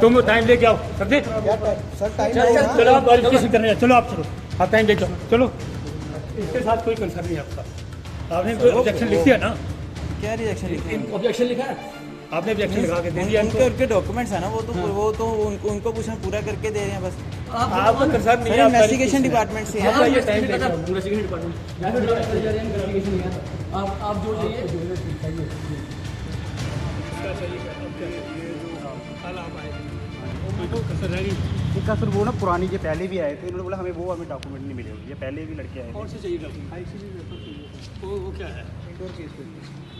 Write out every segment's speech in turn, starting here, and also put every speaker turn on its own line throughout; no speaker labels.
तुम टाइम लेके आओ सर चलो आप वेरिफिकेशन करने चलो आप चलो आप टाइम लेके आओ चलो। इसके साथ कोई कंसर्न नहीं आपका। आपने कोई ऑब्जेक्शन लिख दिया ना?
क्या रिजेक्शन लिखे हैं?
ऑब्जेक्शन लिखा है आपने? ऑब्जेक्शन लिखा के दे दिया
उनके डॉक्यूमेंट्स है ना, वो तो उनको कुछ हम पूरा करके दे रहे हैं बस।
आपका कंसर्न नहीं है।
इन्वेस्टिगेशन डिपार्टमेंट से है।
इन्वेस्टिगेशन डिपार्टमेंट
आप जो
इसका सर वो ना पुरानी जो पहले भी आए थे, उन्होंने बोला हमें वो हमें डॉक्यूमेंट नहीं मिले, ये पहले भी लड़के आए
कौन से चाहिए डॉक्यूमेंट? वो क्या है?
इंडोर केस पे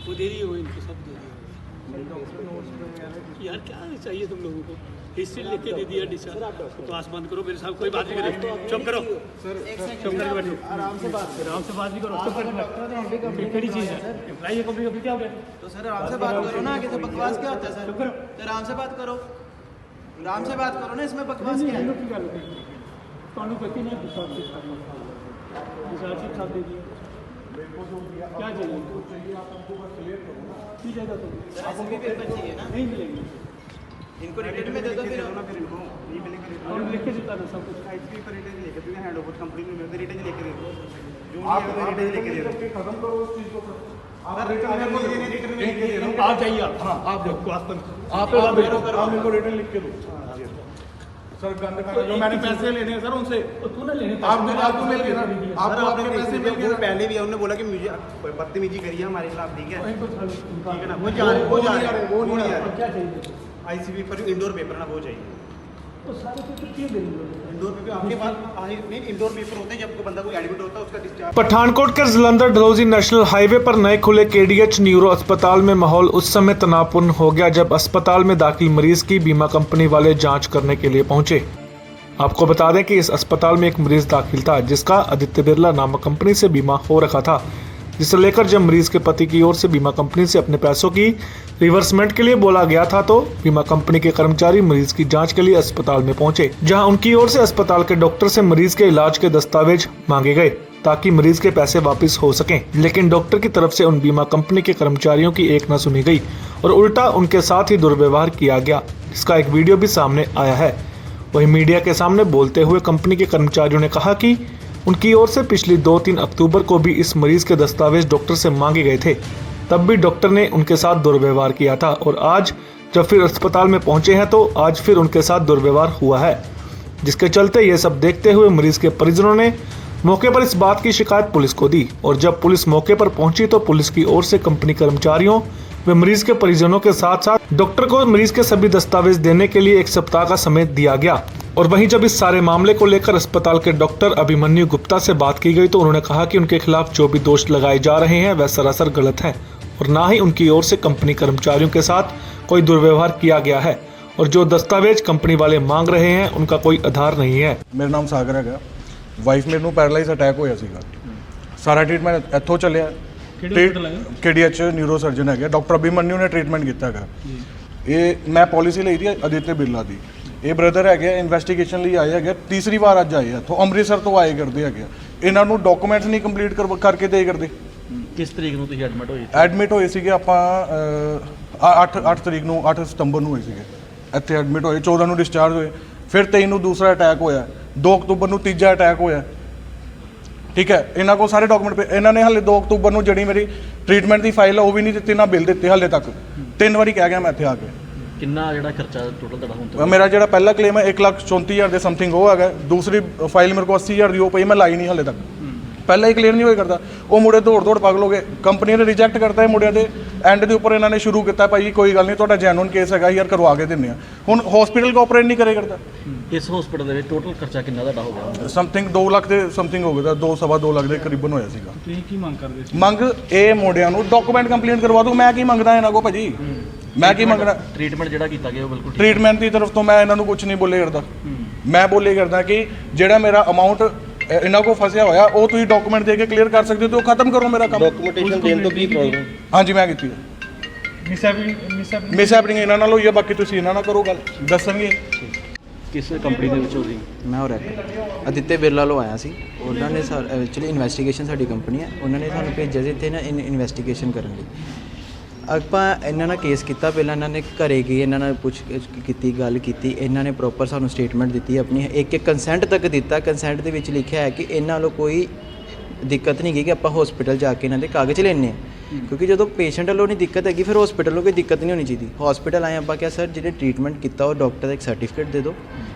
वो दे रही हो इनको सब दे रही यार क्या चाहिए तुम लोगों को? हिस्ट्री लिख के दे दिया डिस्चार्ज। तो आस बंद करो मेरे साथ कोई बात नहीं करो। चुप करो चुप करके बैठो आराम से बात भी करो। चुप करके बैठो। केड़ी चीज़ है एम्प्लॉई कंपनी का क्या हो गया?
तो सर आराम से बात करो ना, आगे से बकवास क्या होता है सर?
चुप करो।
तो आराम से बात करो, आराम से बात करो ना, इसमें बकवास क्या है?
कानून करती नहीं डिस्चार्ज साथ दे दिया। क्या चाहिए? ठीक है तो
आपको भी पेपर चाहिए ना?
नहीं मिलेगी।
इनको रिटर्न में दे दो फिर।
और लिख के देता था सब कुछ।
हैंडओवर कंपनी में रिटर्न लेके दे दो, जो
आप
रिटर्न लेके दे दो।
खत्म करो उस चीज को। आप रिटर्न में
आप जाइए आप। हाँ आप देखो
आप मेरे को रिटर्न लिख के दो सर। गंद खाना जो मैंने पैसे लेने हैं सर उनसे,
तू ना लेने
आपको मिल गए ना, आपको आपके पैसे मिल गए ना।
पहले भी उन्होंने बोला कि मुझे बदतमीजी करी है हमारे खिलाफ, ठीक है ठीक है ना? वो
वो नहीं आ रहे।
क्या चाहिए?
आईसीबी पर इंडोर पेपर ना वो चाहिए।
तो सारे पेपर क्यों देंगे?
इंडोर पेपर आपके पास नहीं, इंडोर पेपर होते हैं जब कोई बंदा कोई एडमिट होता है उसका डिस्चार्ज।
पठानकोट के जलंधर डलहौजी नेशनल हाईवे पर नए खुले केडीएच न्यूरो अस्पताल में माहौल उस समय तनावपूर्ण हो गया जब अस्पताल में दाखिल मरीज की बीमा कंपनी वाले जांच करने के लिए पहुंचे। आपको बता दें कि इस अस्पताल में एक मरीज दाखिल था जिसका आदित्य बिरला नामक कंपनी से बीमा हो रखा था, जिसे लेकर जब मरीज के पति की ओर से बीमा कंपनी से अपने पैसों की रिवर्समेंट के लिए बोला गया था तो बीमा कंपनी के कर्मचारी मरीज की जांच के लिए अस्पताल में पहुंचे, जहां उनकी ओर से अस्पताल के डॉक्टर से मरीज के इलाज के दस्तावेज मांगे गए ताकि मरीज के पैसे वापस हो सकें। लेकिन डॉक्टर की तरफ से उन बीमा कंपनी के कर्मचारियों की एक न सुनी गई और उल्टा उनके साथ ही दुर्व्यवहार किया गया, जिसका एक वीडियो भी सामने आया है। वहीं मीडिया के सामने बोलते हुए कंपनी के कर्मचारियों ने कहा कि उनकी ओर से पिछली 2-3 अक्टूबर को भी इस मरीज के दस्तावेज डॉक्टर से मांगे गए थे, तब भी डॉक्टर ने उनके साथ दुर्व्यवहार किया था और आज जब फिर अस्पताल में पहुंचे हैं तो आज फिर उनके साथ दुर्व्यवहार हुआ है, जिसके चलते ये सब देखते हुए मरीज के परिजनों ने मौके पर इस बात की शिकायत पुलिस को दी और जब पुलिस मौके पर पहुंची तो पुलिस की ओर से कंपनी कर्मचारियों व मरीज के परिजनों के साथ साथ डॉक्टर को मरीज के सभी दस्तावेज देने के लिए 1 सप्ताह का समय दिया गया। और वहीं जब इस सारे मामले को लेकर अस्पताल के डॉक्टर अभिमन्यु गुप्ता से बात की गई तो उन्होंने कहा कि उनके खिलाफ जो भी दोष लगाए जा रहे हैं वह सरासर गलत है और ना ही उनकी ओर से कंपनी कर्मचारियों के साथ कोई दुर्व्यवहार किया गया है और जो दस्तावेज कंपनी वाले मांग रहे हैं उनका कोई आधार नहीं है।
मेरा नाम सागर है, वाइफ मेरे ਨੂੰ ਪੈਰਾਲਾਈਜ਼ ਅਟੈਕ ਹੋਇਆ ਸੀਗਾ। ਸਾਰਾ ਟ੍ਰੀਟਮੈਂਟ ਇੱਥੋਂ ਚੱਲਿਆ। KDH ਨਿਊਰੋ ਸਰਜਨ ਹੈਗਾ, ਡਾਕਟਰ ਅਭਿਮਨਿਊ ਨੇ ਟ੍ਰੀਟਮੈਂਟ ਕੀਤਾ ਹੈਗਾ। ਇਹ ਮੈਂ ਪਾਲਿਸੀ ਲਈ ਦੀ ਆਦਿਤਿਆ ਬਿਰਲਾ ਦੀ। ਇਹ ਬ੍ਰਦਰ ਹੈਗੇ, ਇਨਵੈਸਟੀਗੇਸ਼ਨ ਲਈ ਆਏ ਹੈਗੇ, ਤੀਸਰੀ ਵਾਰ ਅੱਜ ਆਏ ਇੱਥੋਂ ਅੰਮ੍ਰਿਤਸਰ ਤੋਂ ਆਏ ਕਰਦੇ ਹੈਗੇ। ਇਹਨਾਂ ਨੂੰ ਡਾਕੂਮੈਂਟਸ ਨਹੀਂ ਕੰਪਲੀਟ ਕਰਕੇ ਦੇ ਕਰਦੇ।
ਕਿਸ ਤਰੀਕ ਨੂੰ ਤੁਸੀਂ ਐਡਮਿਟ ਹੋਏ?
ਐਡਮਿਟ ਹੋਏ ਸੀਗੇ ਆਪਾਂ 8 ਤਰੀਕ ਨੂੰ, 8 ਸਤੰਬਰ ਨੂੰ ਹੋਏ ਸੀਗੇ ਇੱਥੇ ਐਡਮਿਟ ਹੋਏ। 14 ਨੂੰ ਡਿਸਚਾਰਜ ਹੋਏ, ਫਿਰ 23 ਨੂੰ ਦੂਸਰਾ ਅਟੈਕ ਹੋਇਆ, 2 ਅਕਤੂਬਰ ਨੂੰ ਤੀਜਾ ਅਟੈਕ ਹੋਇਆ। ਠੀਕ ਹੈ, ਇਹਨਾਂ ਕੋਲ ਸਾਰੇ ਡਾਕੂਮੈਂਟ ਪਏ। ਇਹਨਾਂ ਨੇ ਹਾਲੇ 2 ਅਕਤੂਬਰ ਨੂੰ ਜਿਹੜੀ ਮੇਰੀ ਟ੍ਰੀਟਮੈਂਟ ਦੀ ਫਾਈਲ ਆ ਉਹ ਵੀ ਨਹੀਂ ਦਿੱਤੀ, ਨਾ ਬਿੱਲ ਦਿੱਤੇ ਹਾਲੇ ਤੱਕ। 3 ਵਾਰੀ ਕਹਿ ਗਿਆ ਮੈਂ ਇੱਥੇ ਆ ਕੇ।
ਕਿੰਨਾ ਜਿਹੜਾ ਖਰਚਾ ਟੋਟਲ ਤੁਹਾਡਾ ਹੁਣ ਤੱਕ?
ਮੇਰਾ ਜਿਹੜਾ ਪਹਿਲਾ ਕਲੇਮ ਹੈ 1,34,000 ਦੇ ਸਮਥਿੰਗ ਉਹ ਹੈਗਾ। ਦੂਸਰੀ ਫਾਈਲ ਮੇਰੇ ਕੋਲ 80,000 ਦੀ ਉਹ ਪਈ, ਮੈਂ ਲਾਈ ਨਹੀਂ ਹਾਲੇ ਤੱਕ। ਪਹਿਲਾਂ ਹੀ ਕਲੀਅਰ ਨਹੀਂ ਹੋਇਆ ਕਰਦਾ। ਉਹ ਮੁੰਡੇ ਦੌੜ ਪਾਗਲ ਹੋ ਗਏ, ਕੰਪਨੀ ਨੇ ਰਿਜੈਕਟ ਕਰਤਾ। ਇਹ ਮੁੰਡਿਆਂ ਦੇ ਐਂਡ ਦੇ ਉੱਪਰ ਇਹਨਾਂ ਨੇ ਸ਼ੁਰੂ ਕੀਤਾ, ਭਾਈ ਕੋਈ ਗੱਲ ਨਹੀਂ ਤੁਹਾਡਾ ਜੈਨੂਨ ਕੇਸ ਹੈਗਾ ਯਾਰ, ਕਰਵਾ ਕੇ ਦਿੰਦੇ ਆ। ਹੁਣ ਹਸਪੀਟਲ ਕੋਆਪਰੇਟ ਨਹੀਂ ਕਰੇ ਕਰਦਾ।
ਇਸ ਹਸਪੀਟਲ ਦੇ ਵਿੱਚ ਟੋਟਲ ਖਰਚਾ ਕਿੰਨਾ ਤੁਹਾਡਾ ਹੋ ਗਿਆ?
ਸਮਥਿੰਗ 2 ਲੱਖ ਦੇ ਸਮਥਿੰਗ ਹੋ ਗਿਆ, 2-2.5 ਲੱਖ ਦੇ ਕਰੀਬਨ ਹੋਇਆ ਸੀਗਾ।
ਤੁਸੀਂ ਕੀ ਮੰਗ ਕਰਦੇ ਸੀ?
ਮੰਗ ਇਹ ਮੁੰਡਿਆਂ ਨੂੰ ਡਾਕੂਮੈਂਟ ਕੰਪਲੀਟ ਕਰਵਾ ਦੋ। ਮੈਂ ਕੀ ਮੰਗਦਾ ਇਹਨਾਂ ਕੋ ਭਾਜੀ, ਮੈਂ ਕੀ ਮੰਗਣਾ?
ਟ੍ਰੀਟਮੈਂਟ ਜਿਹੜਾ ਕੀਤਾ ਗਿਆ ਉਹ ਬਿਲਕੁਲ
ਟ੍ਰੀਟਮੈਂਟ ਦੀ ਤਰਫ ਤੋਂ ਮੈਂ ਇਹਨਾਂ ਨੂੰ ਕੁਝ ਨਹੀਂ ਬੋਲੇ ਕਰਦਾ। ਮੈਂ ਬੋਲੇ ਕਰਦਾ ਕਿ ਜਿਹੜਾ ਮੇਰਾ ਅਮਾਊਂਟ ਇਹਨਾਂ ਕੋ ਫਸਿਆ ਹੋਇਆ ਉਹ ਤੁਸੀਂ ਡਾਕੂਮੈਂਟ ਦੇ ਕੇ ਕਲੀਅਰ ਕਰ ਸਕਦੇ ਹੋ ਤੇ ਉਹ ਖਤਮ ਕਰੋ ਮੇਰਾ ਕੰਮ।
ਡਾਕੂਮੈਂਟੇਸ਼ਨ ਦੇਣ ਤੋਂ ਕੀ ਪ੍ਰੋਬਲਮ?
ਹਾਂਜੀ ਮੈਂ ਕੀਤੀ ਹੈ। ਮਿਸ ਹੈਪਨਿੰਗ ਇਹਨਾਂ ਨਾਲ ਹੋਈ ਹੈ, ਬਾਕੀ ਤੁਸੀਂ ਇਹਨਾਂ ਨਾਲ ਕਰੋ ਗੱਲ, ਦੱਸਣਗੇ।
ਕਿਸ ਕੰਪਨੀ ਦੇ ਵਿੱਚ ਹੋਈ?
ਮੈਂ ਹੋਰ ਆਦਿੱਤਿਆ ਬਿਰਲਾ ਲੋ ਆਇਆ ਸੀ। ਉਹਨਾਂ ਨੇ ਐਕਚੁਅਲੀ ਇਨਵੈਸਟੀਗੇਸ਼ਨ ਸਾਡੀ ਕੰਪਨੀ ਹੈ, ਉਹਨਾਂ ਨੇ ਸਾਨੂੰ ਭੇਜਿਆ ਸੀ ਇੱਥੇ ਨਾ ਇਨਵੈਸਟੀਗੇਸ਼ਨ ਕਰਨ ਲਈ। ਆਪਾਂ ਇਹਨਾਂ ਨਾਲ ਕੇਸ ਕੀਤਾ, ਪਹਿਲਾਂ ਇਹਨਾਂ ਨੇ ਘਰੇ ਗਏ, ਇਹਨਾਂ ਨਾਲ ਪੁੱਛ ਕੀਤੀ, ਗੱਲ ਕੀਤੀ, ਇਹਨਾਂ ਨੇ ਪ੍ਰੋਪਰ ਸਾਨੂੰ ਸਟੇਟਮੈਂਟ ਦਿੱਤੀ ਆਪਣੀ, ਇੱਕ ਕੰਸੈਂਟ ਤੱਕ ਦਿੱਤਾ। ਕੰਸੈਂਟ ਦੇ ਵਿੱਚ ਲਿਖਿਆ ਹੈ ਕਿ ਇਹਨਾਂ ਵੱਲੋਂ ਕੋਈ ਦਿੱਕਤ ਨਹੀਂ ਗਈ ਕਿ ਆਪਾਂ ਹਸਪੀਟਲ ਜਾ ਕੇ ਇਹਨਾਂ ਦੇ ਕਾਗਜ਼ ਲੈਣੇ ਆ, ਕਿਉਂਕਿ ਜਦੋਂ ਪੇਸ਼ੈਂਟ ਵੱਲੋਂ ਨਹੀਂ ਦਿੱਕਤ ਹੈਗੀ ਫਿਰ ਹਸਪੀਟਲ ਵੱਲੋਂ ਕੋਈ ਦਿੱਕਤ ਨਹੀਂ ਹੋਣੀ ਚਾਹੀਦੀ। ਹਸਪੀਟਲ ਆਏ ਆਪਾਂ ਕਿਹਾ ਸਰ ਜਿਹੜੇ ਟ੍ਰੀਟਮੈਂਟ ਕੀਤਾ ਉਹ ਡਾਕਟਰ ਦਾ ਇੱਕ ਸਰਟੀਫਿਕੇਟ ਦੇ ਦਿਓ,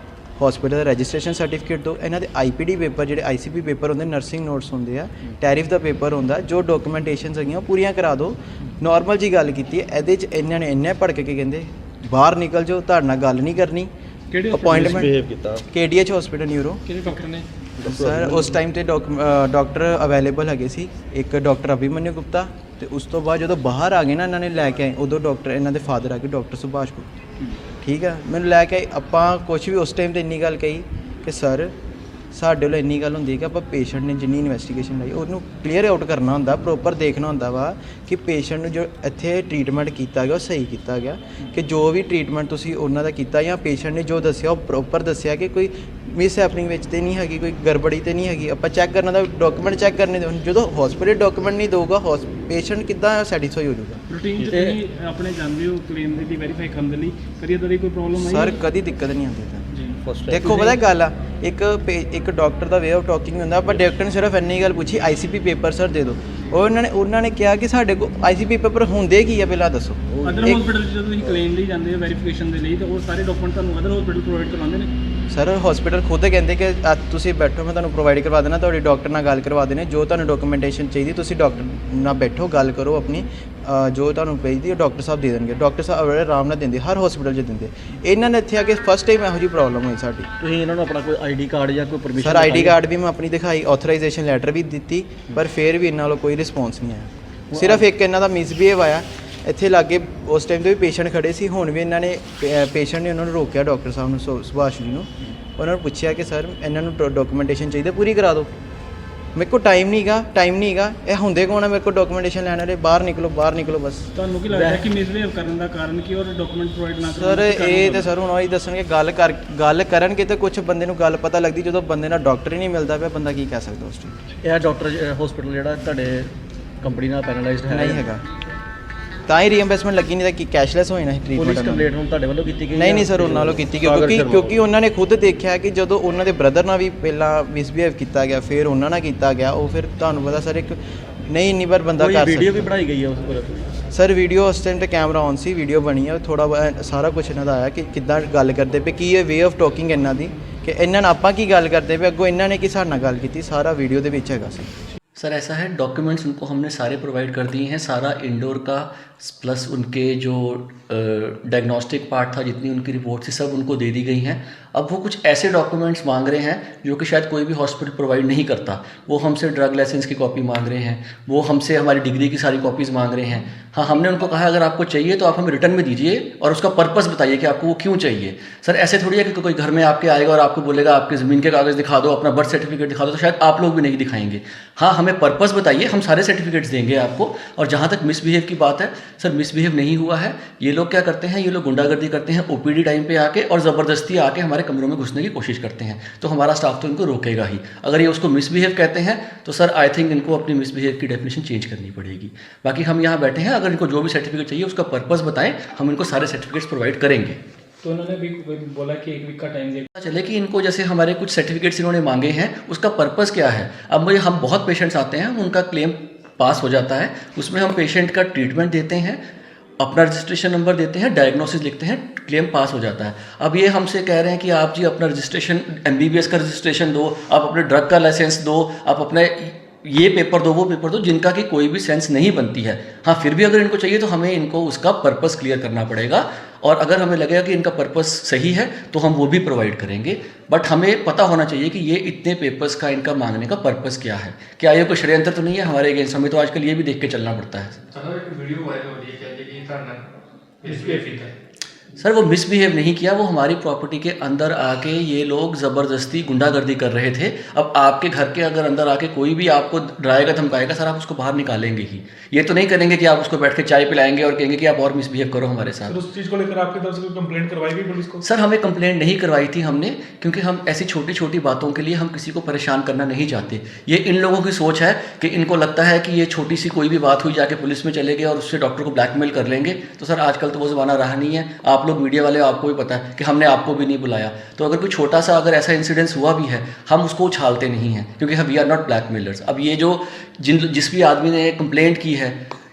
ਹਸਪੀਟਲ ਦਾ ਰਜਿਸਟ੍ਰੇਸ਼ਨ ਸਰਟੀਫਿਕੇਟ ਦਿਓ, ਇਹਨਾਂ ਦੇ IPD ਪੇਪਰ ਜਿਹੜੇ ICP ਪੇਪਰ ਹੁੰਦੇ, ਨਰਸਿੰਗ ਨੋਟਸ ਹੁੰਦੇ ਆ, ਟੈਰਿਫ ਦਾ ਪੇਪਰ ਹੁੰਦਾ, ਜੋ ਡਾਕੂਮੈਂਟੇਸ਼ਨਸ ਹੈਗੀਆਂ ਉਹ ਪੂਰੀਆਂ ਕਰਾ ਦਿਓ। ਨੋਰਮਲ ਜੀ ਗੱਲ ਕੀਤੀ ਹੈ, ਇਹਦੇ 'ਚ ਇਹਨਾਂ ਨੇ ਇੰਨੇ ਭੜਕ ਕੇ ਕਹਿੰਦੇ ਬਾਹਰ ਨਿਕਲ ਜਾਓ, ਤੁਹਾਡੇ ਨਾਲ ਗੱਲ ਨਹੀਂ ਕਰਨੀ।
ਕਿਹੜੇ
ਅਪਾਇੰਟਮੈਂਟ KDH ਹਸਪੀਟਲ ਨਿਊਰੋ।
ਕਿਹੜੇ ਡਾਕਟਰ ਨੇ
ਸਰ ਉਸ ਟਾਈਮ ਤੇ ਡਾਕਟਰ ਅਵੇਲੇਬਲ ਹੈਗੇ ਸੀ, ਇੱਕ ਡਾਕਟਰ ਅਭਿਮਨਿਊ ਗੁਪਤਾ, ਤੇ ਉਸ ਤੋਂ ਬਾਅਦ ਜਦੋਂ ਬਾਹਰ ਆ ਗਏ ਨਾ ਇਹਨਾਂ ਨੇ ਲੈ ਕੇ ਆਏ, ਉਦੋਂ ਡਾਕਟਰ ਇਹਨਾਂ ਦੇ ਫਾਦਰ ਆ ਗਏ ਡਾਕਟਰ ਸੁਭਾਸ਼ ਗੁਪਤਾ। ਠੀਕ ਹੈ, ਮੈਨੂੰ ਲੈ ਕੇ ਆਏ, ਆਪਾਂ ਕੁਛ ਵੀ ਉਸ ਟਾਈਮ ਤੇ ਇੰਨੀ ਗੱਲ ਕਹੀ ਕਿ ਸਰ ਸਾਡੇ ਵੱਲੋਂ ਇੰਨੀ ਗੱਲ ਹੁੰਦੀ ਹੈ ਕਿ ਆਪਾਂ ਪੇਸ਼ੈਂਟ ਨੇ ਜਿੰਨੀ ਇਨਵੈਸਟੀਗੇਸ਼ਨ ਲਾਈ ਉਹਨੂੰ ਕਲੀਅਰ ਆਊਟ ਕਰਨਾ ਹੁੰਦਾ, ਪ੍ਰੋਪਰ ਦੇਖਣਾ ਹੁੰਦਾ ਵਾ ਕਿ ਪੇਸ਼ੈਂਟ ਨੂੰ ਜੋ ਇੱਥੇ ਟ੍ਰੀਟਮੈਂਟ ਕੀਤਾ ਗਿਆ ਉਹ ਸਹੀ ਕੀਤਾ ਗਿਆ, ਕਿ ਜੋ ਵੀ ਟ੍ਰੀਟਮੈਂਟ ਤੁਸੀਂ ਉਹਨਾਂ ਦਾ ਕੀਤਾ ਜਾਂ ਪੇਸ਼ੈਂਟ ਨੇ ਜੋ ਦੱਸਿਆ ਉਹ ਪ੍ਰੋਪਰ ਦੱਸਿਆ, ਕਿ ਕੋਈ ਮਿਸ ਹੈਪਨਿੰਗ ਵਿੱਚ ਤੇ ਨਹੀਂ ਹੈਗੀ, ਕੋਈ ਗੜਬੜੀ ਤੇ ਨਹੀਂ ਹੈਗੀ। ਆਪਾਂ ਚੈੱਕ ਕਰਨਾ ਦਾ ਡਾਕੂਮੈਂਟ ਚੈੱਕ ਕਰਨੇ ਦੇ, ਜਦੋਂ ਹਸਪੀਟਲ ਡਾਕੂਮੈਂਟ ਨਹੀਂ ਦਊਗਾ ਪੇਸ਼ੈਂਟ ਕਿੱਦਾਂ ਸੈਟੀਸਫਾਈ ਹੋ ਜਾਊਗਾ।
ਰੂਟੀਨ 'ਚ ਤੁਸੀਂ ਆਪਣੇ ਜਾਂਦੇ ਹੋ ਕਲੇਮ ਦੀ ਵੈਰੀਫਾਈ ਕਰਨ ਦੇ ਲਈ, ਕਦੀ ਇਦਾਂ ਦੀ ਕੋਈ ਪ੍ਰੋਬਲਮ ਆਈ?
ਸਰ ਕਦੀ ਦਿੱਕਤ ਨਹੀਂ ਆਉਂਦੀ ਤਾਂ
ਜੀ
ਦੇਖੋ ਪਤਾ ਗੱਲ ਆ, ਇੱਕ doctor the way of talking ਹੁੰਦਾ। ਆਪਾਂ ਡਾਕਟਰ ਨੇ ਸਿਰਫ ਇੰਨੀ ਗੱਲ ਪੁੱਛੀ ICP ਪੇਪਰ ਸਰ ਦੇ ਦਿਓ, ਉਹਨਾਂ ਨੇ ਕਿਹਾ ਕਿ ਸਾਡੇ ਕੋਲ ICP ਪੇਪਰ ਹੁੰਦੇ ਕੀ ਆ ਪਹਿਲਾਂ ਦੱਸੋ।
ਅਦਰ ਹਸਪੀਟਲ ਜਦੋਂ ਤੁਸੀਂ ਕਲੇਮ ਲਈ ਜਾਂਦੇ ਹੋ ਵੈਰੀਫਿਕੇਸ਼ਨ ਦੇ ਲਈ, ਤਾਂ ਉਹ ਸਾਰੇ ਡਾਕੂਮੈਂਟ ਤੁਹਾਨੂੰ ਅਦਰ ਹਸਪੀਟਲ ਪ੍ਰੋਵਾਈਡ ਕਰਵਾਉਂਦੇ ਨੇ?
ਸਰ ਹਸਪੀਟਲ ਖੁਦ ਕਹਿੰਦੇ ਕਿ ਅੱਜ ਤੁਸੀਂ ਬੈਠੋ, ਮੈਂ ਤੁਹਾਨੂੰ ਪ੍ਰੋਵਾਈਡ ਕਰਵਾ ਦੇਣਾ, ਤੁਹਾਡੀ ਡਾਕਟਰ ਨਾਲ ਗੱਲ ਕਰਵਾ ਦੇਣੇ, ਜੋ ਤੁਹਾਨੂੰ ਡਾਕੂਮੈਂਟੇਸ਼ਨ ਚਾਹੀਦੀ ਤੁਸੀਂ ਡਾਕਟਰ ਨਾਲ ਬੈਠੋ, ਗੱਲ ਕਰੋ ਆਪਣੀ, ਜੋ ਤੁਹਾਨੂੰ ਚਾਹੀਦੀ ਉਹ ਡਾਕਟਰ ਸਾਹਿਬ ਦੇ ਦੇਣਗੇ। ਡਾਕਟਰ ਸਾਹਿਬ ਬੜੇ ਆਰਾਮ ਨਾਲ ਦਿੰਦੇ, ਹਰ ਹਸਪੀਟਲ 'ਚ ਦਿੰਦੇ। ਇਹਨਾਂ ਨੇ ਇੱਥੇ ਆ ਕੇ ਫਸਟ ਟਾਈਮ ਇਹੋ ਜਿਹੀ ਪ੍ਰੋਬਲਮ ਹੋਈ ਸਾਡੀ।
ਤੁਸੀਂ ਇਹਨਾਂ ਨੂੰ ਆਪਣਾ ਕੋਈ ID ਕਾਰਡ ਜਾਂ ਕੋਈ ਪਰਮਿਸ਼ਨ?
ਸਰ ID ਕਾਰਡ ਵੀ ਮੈਂ ਆਪਣੀ ਦਿਖਾਈ, ਆਥੋਰਾਈਜੇਸ਼ਨ ਲੈਟਰ ਵੀ ਦਿੱਤੀ, ਪਰ ਫਿਰ ਵੀ ਇਹਨਾਂ ਵੱਲੋਂ ਕੋਈ ਰਿਸਪੌਂਸ ਨਹੀਂ ਆਇਆ। ਸਿਰਫ ਇੱਕ ਇਹਨਾਂ ਦਾ ਮਿਸਬੀਹੇਵ ਆਇਆ, ਇੱਥੇ ਲਾਗੇ ਉਸ ਟਾਈਮ ਤੇ ਵੀ ਪੇਸ਼ੈਂਟ ਖੜੇ ਸੀ, ਹੁਣ ਵੀ ਇਹਨਾਂ ਨੇ ਪੇਸ਼ੈਂਟ ਨੇ ਉਹਨਾਂ ਨੂੰ ਰੋਕਿਆ, ਡਾਕਟਰ ਸਾਹਿਬ ਨੂੰ ਸੁਭਾਸ਼ ਜੀ ਨੂੰ, ਉਹਨਾਂ ਨੂੰ ਪੁੱਛਿਆ ਕਿ ਸਰ ਇਹਨਾਂ ਨੂੰ ਡਾਕੂਮੈਂਟੇਸ਼ਨ ਚਾਹੀਦੀ ਪੂਰੀ ਕਰਾ ਦਿਓ। ਮੇਰੇ ਕੋਲ ਟਾਈਮ ਨਹੀਂ ਹੈਗਾ, ਇਹ ਹੁੰਦੇ ਕੌਣ ਆ ਮੇਰੇ ਕੋਲ ਡਾਕੂਮੈਂਟੇਸ਼ਨ ਲੈਣ ਵਾਲੇ, ਬਾਹਰ ਨਿਕਲੋ ਬਸ।
ਤੁਹਾਨੂੰ ਕੀ ਲੱਗਦਾ ਕਿ ਮਿਸਬਿਹੇਵ ਕਰਨ ਦਾ ਕਾਰਨ ਕੀ ਔਰ ਡਾਕੂਮੈਂਟ ਪ੍ਰੋਵਾਈਡ ਨਾ ਕਰਨ
ਸਰ ਇਹ ਤੇ ਸਰ ਹੁਣ ਉਹੀ ਦੱਸਣਗੇ, ਗੱਲ ਕਰਨਗੇ ਤੇ ਕੁਝ ਬੰਦੇ ਨੂੰ ਗੱਲ ਪਤਾ ਲੱਗਦੀ, ਜਦੋਂ ਬੰਦੇ ਨਾਲ ਡਾਕਟਰ ਹੀ ਨਹੀਂ ਮਿਲਦਾ ਪਿਆ ਬੰਦਾ ਕੀ ਕਹਿ ਸਕਦਾ ਉਸ ਟਾਈਮ।
ਇਹ ਡਾਕਟਰ ਹਸਪੀਟਲ ਜਿਹੜਾ ਤੁਹਾਡੇ ਕੰਪਨੀ ਨਾਲ ਪੈਨਲਾਈਜ਼ਡ ਹੈ?
ਨਹੀਂ ਹੈਗਾ, ਤਾਂ ਹੀ ਰੀਇੰਬਰਸਮੈਂਟ ਲੱਗੀ, ਨਹੀਂ ਤਾਂ ਕਿ ਕੈਸ਼ਲੈਸ ਹੋਏ ਨਾ
ਪੁਲਿਸ
ਟ੍ਰੀਟਮੈਂਟ।
ਕੰਪਲੇਂਟ ਹੁਣ ਤੁਹਾਡੇ ਵੱਲੋਂ ਕੀਤੀ ਗਈ?
ਨਹੀਂ ਸਰ ਉਹਨਾਂ ਵੱਲੋਂ ਕੀਤੀ, ਕਿਉਂਕਿ ਉਹਨਾਂ ਨੇ ਖੁਦ ਦੇਖਿਆ ਕਿ ਜਦੋਂ ਉਹਨਾਂ ਦੇ ਬ੍ਰਦਰ ਨਾਲ ਵੀ ਪਹਿਲਾਂ ਮਿਸਬੀਹੇਵ ਕੀਤਾ ਗਿਆ, ਫਿਰ ਉਹਨਾਂ ਨਾਲ ਕੀਤਾ ਗਿਆ, ਉਹ ਫਿਰ ਤੁਹਾਨੂੰ ਪਤਾ ਸਰ ਇੱਕ ਨਹੀਂ ਇੰਨੀ ਵਾਰ ਬੰਦਾ ਕਰ ਸਕਦਾ।
ਵੀਡੀਓ ਵੀ ਬਣਾਈ ਗਈ ਹੈ ਉਸ ਪਰ?
ਸਰ ਵੀਡੀਓ ਉਸ ਟਾਈਮ ਤੇ ਕੈਮਰਾ ਔਨ ਸੀ, ਵੀਡੀਓ ਬਣੀ ਹੈ, ਥੋੜਾ ਸਾਰਾ ਕੁਝ ਇਹਨਾਂ ਦਾ ਆਇਆ ਕਿ ਕਿੱਦਾਂ ਗੱਲ ਕਰਦੇ ਪਏ, ਕੀ ਇਹ ਵੇ ਆਫ ਟਾਕਿੰਗ ਇਹਨਾਂ ਦੀ, ਕਿ ਇਹਨਾਂ ਨਾਲ ਆਪਾਂ ਕੀ ਗੱਲ ਕਰਦੇ ਪਏ, ਅੱਗੋਂ ਇਹਨਾਂ ਨੇ ਕੀ ਸਾਡੇ ਨਾਲ ਗੱਲ ਕੀਤੀ, ਸਾਰਾ ਵੀਡੀਓ ਦੇ ਵਿੱਚ ਹੈਗਾ ਸੀ।
सर ऐसा है, डॉक्यूमेंट्स उनको हमने सारे प्रोवाइड कर दिए हैं, सारा इंडोर का प्लस उनके जो डायग्नोस्टिक पार्ट था, जितनी उनकी रिपोर्ट थी सब उनको दे दी गई हैं। अब वो कुछ ऐसे डॉक्यूमेंट्स मांग रहे हैं जो कि शायद कोई भी हॉस्पिटल प्रोवाइड नहीं करता। वो हमसे ड्रग लाइसेंस की कॉपी मांग रहे हैं, वो हमसे हमारी डिग्री की सारी कॉपीज़ मांग रहे हैं। हाँ, हमने उनको कहा अगर आपको चाहिए तो आप हमें रिटर्न में दीजिए और उसका पर्पस बताइए कि आपको वो क्यों चाहिए। सर ऐसे थोड़ी है कि कोई घर में आपके आएगा और आपको बोलेगा आपके ज़मीन के कागज़ दिखा दो, अपना बर्थ सर्टिफिकेट दिखा दो, तो शायद आप लोग भी नहीं दिखाएंगे। हाँ, हमें पर्पस बताइए, हम सारे सर्टिफिकेट्स देंगे आपको। और जहाँ तक मिसबिहेव की बात है, सर मिसबिहेव नहीं हुआ है। ये लोग क्या करते हैं, ये लोग गुंडागर्दी करते हैं OPD टाइम पे आके, और ज़बरदस्ती आके हमारे कमरों में घुसने की कोशिश करते हैं। तो हमारा स्टाफ तो इनको रोकेगा ही। अगर ये उसको मिसबिहेव कहते हैं तो सर आई थिंक इनको अपनी मिसबिहेव की डेफिनेशन चेंज करनी पड़ेगी। बाकी हम यहाँ बैठे हैं, अगर इनको जो भी सर्टिफिकेट चाहिए उसका पर्पस बताएं, हम इनको सारे सर्टिफिकेट्स प्रोवाइड करेंगे।
तो उन्होंने भी बोला कि 1 वीक का टाइम देगा।
चले कि इनको जैसे हमारे कुछ सर्टिफिकेट्स इन्होंने मांगे हैं, उसका पर्पस क्या है। अब मुझे हम बहुत पेशेंट्स आते हैं, उनका क्लेम पास हो जाता है, उसमें हम पेशेंट का ट्रीटमेंट देते हैं, अपना रजिस्ट्रेशन नंबर देते हैं, डायग्नोसिस लिखते हैं, क्लेम पास हो जाता है। अब ये हमसे कह रहे हैं कि आप जी अपना रजिस्ट्रेशन MBBS का रजिस्ट्रेशन दो, आप अपने ड्रग का लाइसेंस दो, आप अपने ये पेपर दो, वो पेपर दो, जिनका कि कोई भी सेंस नहीं बनती है। हाँ, फिर भी अगर इनको चाहिए तो हमें इनको उसका पर्पस क्लियर करना पड़ेगा, और अगर हमें लगेगा कि इनका पर्पस सही है तो हम वो भी प्रोवाइड करेंगे। बट हमें पता होना चाहिए कि ये इतने पेपर्स का इनका मांगने का पर्पस क्या है, क्या ये कोई षड्यंत्र तो नहीं है हमारे अगेंस्ट। हमें तो आजकल ये भी देख के चलना पड़ता है। सर वो मिसबिहेव नहीं किया, वो हमारी प्रॉपर्टी के अंदर आके ये लोग ज़बरदस्ती गुंडागर्दी कर रहे थे। अब आपके घर के अगर अंदर आके कोई भी आपको डराएगा धमकाएगा सर, आप उसको बाहर निकालेंगे ही। ये तो नहीं करेंगे कि आप उसको बैठ के चाय पिलाएंगे और कहेंगे कि आप और मिसबिहेव करो हमारे साथ।
उस चीज़ को लेकर आपकी तरफ से कोई कंप्लेंट करवाई गई पुलिस को?
सर हमें कंप्लेंट नहीं करवाई थी हमने, क्योंकि हम ऐसी छोटी छोटी बातों के लिए हम किसी को परेशान करना नहीं चाहते। ये इन लोगों की सोच है कि इनको लगता है कि ये छोटी सी कोई भी बात हुई जाके पुलिस में चले गए और उससे डॉक्टर को ब्लैकमेल कर लेंगे। तो सर आजकल तो वो ज़माना रहा नहीं है, आप लोग मीडिया वाले आपको भी पता है कि हमने आपको भी नहीं बुलाया। तो अगर कोई छोटा सा अगर ऐसा इंसिडेंस हुआ भी है हम उसको उछालते नहीं हैं, क्योंकि हम वी आर नॉट ब्लैकमेलर्स। अब ये जो जिस भी आदमी ने कंप्लेंट की है,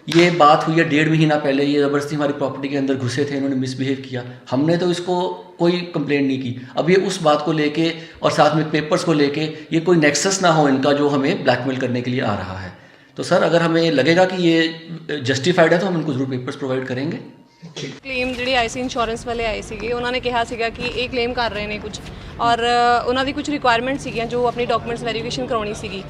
ये बात हुई है 1.5 महीना पहले, ये ज़बरदस्ती हमारी प्रॉपर्टी के अंदर घुसे थे, इन्होंने मिसबिहेव किया, हमने तो इसको कोई कंप्लेंट नहीं की। अब ये उस बात को लेके और साथ में पेपर्स को लेके ये कोई नेक्सस ना हो इनका जो हमें ब्लैकमेल करने के लिए आ रहा है। तो सर अगर हमें लगेगा कि ये जस्टिफाइड है तो हम इनको ज़रूर पेपर्स प्रोवाइड करेंगे।
ਕਲੇਮ ਜਿਹੜੇ ਆਏ ਸੀ ਇੰਸ਼ੋਰੈਂਸ ਵਾਲੇ ਆਏ ਸੀਗੇ, ਉਹਨਾਂ ਨੇ ਕਿਹਾ ਸੀਗਾ ਕਿ ਇਹ ਕਲੇਮ ਕਰ ਰਹੇ ਨੇ ਕੁਝ, ਔਰ ਉਹਨਾਂ ਦੀ ਕੁਝ ਰਿਕੁਆਇਰਮੈਂਟ ਸੀਗੀਆਂ ਜੋ ਆਪਣੀ ਡਾਕੂਮੈਂਟਸ ਵੈਰੀਫਿਕੇਸ਼ਨ ਕਰਾਉਣੀ ਸੀਗੀ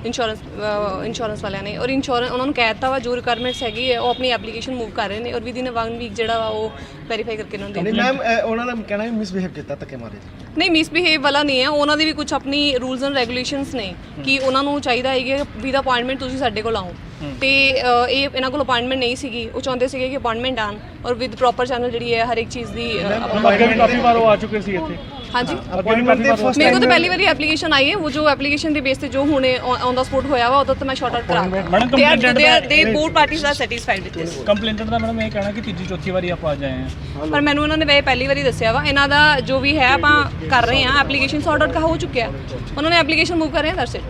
ਇੰਸ਼ੋਰੈਂਸ ਵਾਲਿਆਂ ਨੇ, ਔਰ ਇੰਸ਼ੋਰੈਂਸ ਉਹਨਾਂ ਨੂੰ ਕਹਿ ਦਿੱਤਾ ਵਾ ਜੋ ਰਿਕੁਆਇਰਮੈਂਟਸ ਹੈਗੀ ਹੈ ਉਹ ਆਪਣੀ ਐਪਲੀਕੇਸ਼ਨ ਮੂਵ ਕਰ ਰਹੇ ਨੇ, ਔਰ ਵਿਦਿਨ 1 ਵੀਕ ਜਿਹੜਾ ਵਾ ਉਹ ਵੈਰੀਫਾਈ ਕਰਕੇ ਉਹਨਾਂ ਨੂੰ ਦੇ
ਮੈਮ ਉਹਨਾਂ ਦਾ ਕਹਿਣਾ ਵੀ ਮਿਸਬਿਹੇਵ ਕੀਤਾ ਧੱਕੇ ਮਾਰੇ।
ਨਹੀਂ ਮਿਸਬਿਹੇਵ ਵਾਲਾ ਨਹੀਂ ਹੈ, ਉਹਨਾਂ ਦੀ ਵੀ ਕੁਝ ਆਪਣੀ ਰੂਲਸ ਐਂਡ ਰੈਗੂਲੇਸ਼ਨਸ ਨੇ ਕਿ ਉਹਨਾਂ ਨੂੰ ਚਾਹੀਦਾ ਹੈ ਕਿ ਵਿਦ ਅਪਾਇੰਟਮੈਂਟ ਤੁਸੀਂ ਸਾਡੇ ਕੋਲ ਆਓ, ਤੇ ਇਹ ਇਹਨਾਂ ਕੋਲ ਅਪਾਇੰਟਮੈਂਟ ਨਹੀਂ ਸੀਗੀ, ਉਹ ਚਾਹੁੰਦੇ ਸੀਗੇ ਕਿ ਅਪਾਇੰਟਮੈਂਟ ਆਣ ਔਰ ਵਿਦ ਪ੍ਰੋਪਰ ਚੈਨਲ ਜਿਹੜੀ ਹੈ ਹਰ ਇੱਕ ਚੀਜ਼ ਦੀ
ਕਾਫੀ ਵਾਰ ਉਹ ਆ ਚੁੱਕੇ ਸੀ ਇੱਥੇ।
ਹਾਂਜੀ
अपॉइंटमेंट
ਮੇਰੇ ਕੋਲ ਤਾਂ ਪਹਿਲੀ ਵਾਰੀ ਐਪਲੀਕੇਸ਼ਨ ਆਈ ਹੈ, ਉਹ ਜੋ ਐਪਲੀਕੇਸ਼ਨ ਦੇ ਬੇਸ ਤੇ ਜੋ ਹੁਣੇ ਔਨ ਦਾ ਸਪੋਟ ਹੋਇਆ ਵਾ ਉਹਦਾ ਤਾਂ ਮੈਂ ਸ਼ਾਰਟ ਆਊਟ ਕਰਾ ਦੇ both parties are satisfied with this.
ਕੰਪਲੇਂਟਰ ਦਾ ਮੈਡਮ ਇਹ ਕਹਿਣਾ ਕਿ ਤੀਜੀ ਚੌਥੀ ਵਾਰੀ ਆਪਾਂ ਆ ਜਾਏ ਹਾਂ,
ਪਰ ਮੈਨੂੰ ਉਹਨਾਂ ਨੇ ਪਹਿਲੀ ਵਾਰੀ ਦੱਸਿਆ ਵਾ, ਇਹਨਾਂ ਦਾ ਜੋ ਵੀ ਹੈ ਆਪਾਂ ਕਰ ਰਹੇ ਹਾਂ, ਐਪਲੀਕੇਸ਼ਨ ਸੌਰਟ ਆਊਟ ਹੋ ਚੁੱਕਿਆ, ਉਹਨਾਂ ਨੇ ਐਪਲੀਕੇਸ਼ਨ ਮੂਵ ਕਰ ਰਹੇ ਹਾਂ, ਦਰਸੇ